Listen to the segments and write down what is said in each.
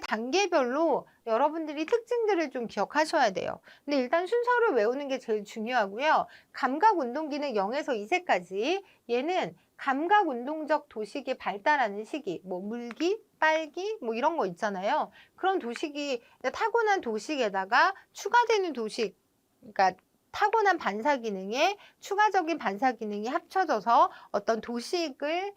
단계별로 여러분들이 특징들을 좀 기억하셔야 돼요. 근데 일단 순서를 외우는 게 제일 중요하고요. 감각운동기는 0에서 2세까지 얘는 감각운동적 도식이 발달하는 시기, 뭐 물기, 빨기 뭐 이런 거 있잖아요. 그런 도식이 타고난 도식에다가 추가되는 도식, 그러니까 타고난 반사 기능에 추가적인 반사 기능이 합쳐져서 어떤 도식을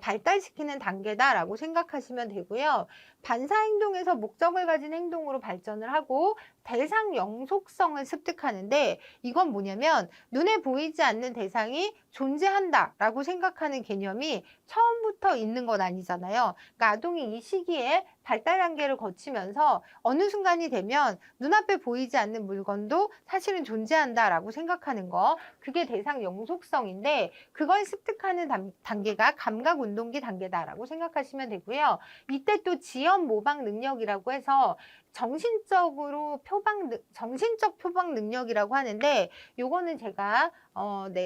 발달시키는 단계다라고 생각하시면 되고요. 반사 행동에서 목적을 가진 행동으로 발전을 하고 대상 영속성을 습득하는데 이건 뭐냐면 눈에 보이지 않는 대상이 존재한다라고 생각하는 개념이 처음부터 있는 건 아니잖아요. 그러니까 아동이 이 시기에 발달 단계를 거치면서 어느 순간이 되면 눈앞에 보이지 않는 물건도 사실은 존재한다라고 생각하는 거, 그게 대상 영속성인데 그걸 습득하는 단계가 감각운동기 단계다라고 생각하시면 되고요. 이때 또 지연 모방 능력이라고 해서 정신적 표방 능력이라고 하는데 요거는 제가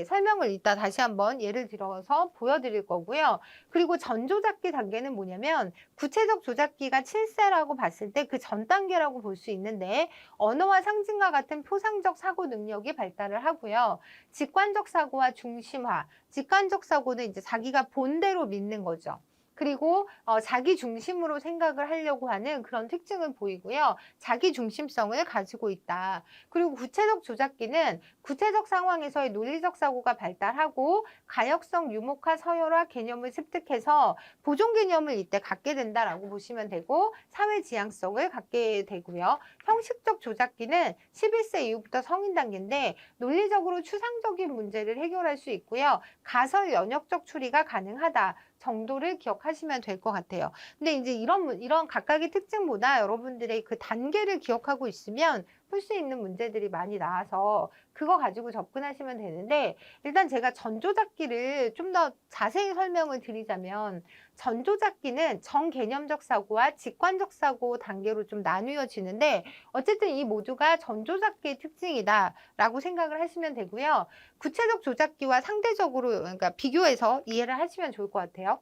설명을 이따 다시 한번 예를 들어서 보여드릴 거고요. 그리고 전조작기 단계는 뭐냐면 구체적 조작기가 7세라고 봤을 때 그 전 단계라고 볼 수 있는데 언어와 상징과 같은 표상적 사고 능력이 발달을 하고요. 직관적 사고와 중심화, 직관적 사고는 이제 자기가 본대로 믿는 거죠. 그리고 자기 중심으로 생각을 하려고 하는 그런 특징을 보이고요. 자기 중심성을 가지고 있다. 그리고 구체적 조작기는 구체적 상황에서의 논리적 사고가 발달하고 가역성, 유목화, 서열화 개념을 습득해서 보존 개념을 이때 갖게 된다라고 보시면 되고 사회 지향성을 갖게 되고요. 형식적 조작기는 11세 이후부터 성인 단계인데 논리적으로 추상적인 문제를 해결할 수 있고요. 가설 연역적 추리가 가능하다 정도를 기억하시면 될 것 같아요. 근데 이제 이런 각각의 특징보다 여러분들의 그 단계를 기억하고 있으면 풀 수 있는 문제들이 많이 나와서 그거 가지고 접근하시면 되는데 일단 제가 전조작기를 좀 더 자세히 설명을 드리자면 전조작기는 정개념적 사고와 직관적 사고 단계로 좀 나누어지는데 어쨌든 이 모두가 전조작기의 특징이다라고 생각을 하시면 되고요. 구체적 조작기와 상대적으로 그러니까 비교해서 이해를 하시면 좋을 것 같아요.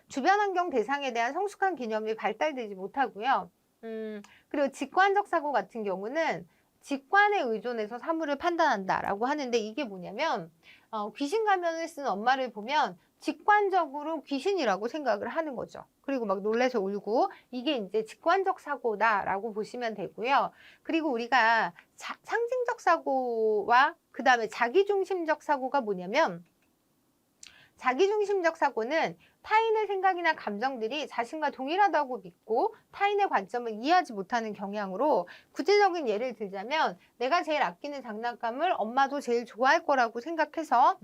주변 환경 대상에 대한 성숙한 개념이 발달되지 못하고요. 그리고 직관적 사고 같은 경우는 직관에 의존해서 사물을 판단한다라고 하는데 이게 뭐냐면 귀신 가면을 쓴 엄마를 보면 직관적으로 귀신이라고 생각을 하는 거죠. 그리고 막 놀래서 울고 이게 이제 직관적 사고다라고 보시면 되고요. 그리고 우리가 상징적 사고와 그 다음에 자기중심적 사고가 뭐냐면 자기중심적 사고는 타인의 생각이나 감정들이 자신과 동일하다고 믿고 타인의 관점을 이해하지 못하는 경향으로 구체적인 예를 들자면 내가 제일 아끼는 장난감을 엄마도 제일 좋아할 거라고 생각해서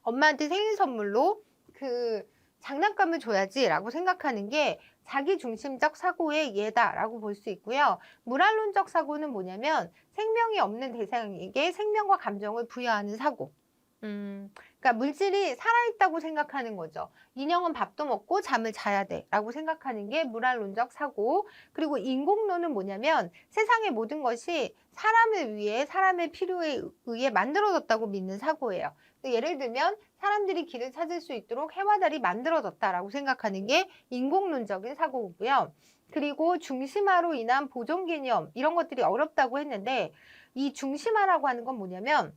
엄마한테 생일 선물로 그 장난감을 줘야지 라고 생각하는 게 자기중심적 사고의 예다라고 볼 수 있고요. 무랄론적 사고는 뭐냐면 생명이 없는 대상에게 생명과 감정을 부여하는 사고. 그러니까 물질이 살아있다고 생각하는 거죠. 인형은 밥도 먹고 잠을 자야 돼 라고 생각하는 게 무랄론적 사고. 그리고 인공론은 뭐냐면 세상의 모든 것이 사람을 위해 사람의 필요에 의해 만들어졌다고 믿는 사고예요. 예를 들면 사람들이 길을 찾을 수 있도록 해와 달이 만들어졌다라고 생각하는 게 인공론적인 사고고요. 그리고 중심화로 인한 보존 개념 이런 것들이 어렵다고 했는데 이 중심화라고 하는 건 뭐냐면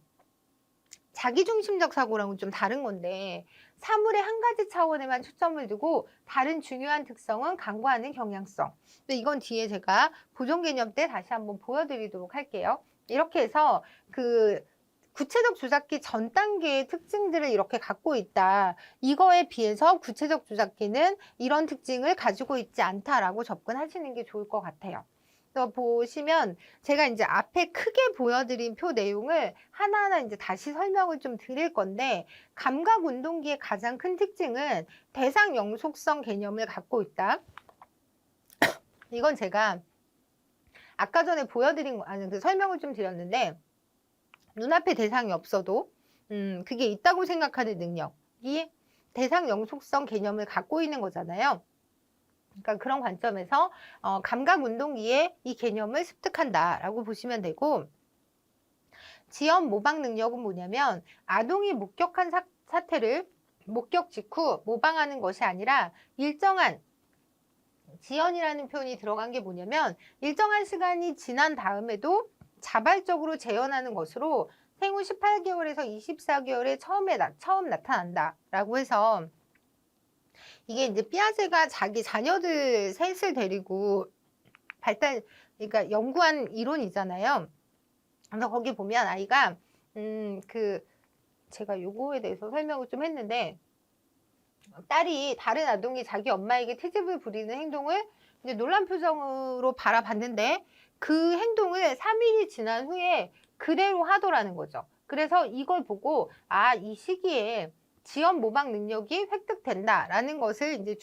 자기중심적 사고랑은 좀 다른 건데 사물의 한 가지 차원에만 초점을 두고 다른 중요한 특성은 간과하는 경향성. 근데 이건 뒤에 제가 보존 개념 때 다시 한번 보여드리도록 할게요. 이렇게 해서 그 구체적 조작기 전 단계의 특징들을 이렇게 갖고 있다. 이거에 비해서 구체적 조작기는 이런 특징을 가지고 있지 않다라고 접근하시는 게 좋을 것 같아요. 그래서 보시면 제가 이제 앞에 크게 보여드린 표 내용을 하나하나 이제 다시 설명을 좀 드릴 건데 감각운동기의 가장 큰 특징은 대상 영속성 개념을 갖고 있다. 이건 제가 아까 전에 보여드린 그 설명을 좀 드렸는데 눈앞에 대상이 없어도 그게 있다고 생각하는 능력이 대상 영속성 개념을 갖고 있는 거잖아요. 그러니까 그런 관점에서 감각운동기에 이 개념을 습득한다라고 보시면 되고 지연 모방 능력은 뭐냐면 아동이 목격한 사태를 목격 직후 모방하는 것이 아니라 일정한 지연이라는 표현이 들어간 게 뭐냐면 일정한 시간이 지난 다음에도 자발적으로 재현하는 것으로 생후 18개월에서 24개월에 처음 나타난다라고 해서 이게 이제 피아제가 자기 자녀들 셋을 데리고 그러니까 연구한 이론이잖아요. 그래서 거기 보면 아이가 제가 요거에 대해서 설명을 좀 했는데 딸이 다른 아동이 자기 엄마에게 트집을 부리는 행동을 이제 놀란 표정으로 바라봤는데 그 행동을 3일이 지난 후에 그대로 하더라는 거죠. 그래서 이걸 보고 이 시기에 지연 모방 능력이 획득된다라는 것을 이제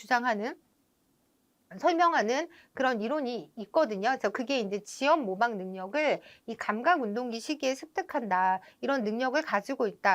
설명하는 그런 이론이 있거든요. 그래서 그게 이제 지연 모방 능력을 이 감각 운동기 시기에 습득한다. 이런 능력을 가지고 있다.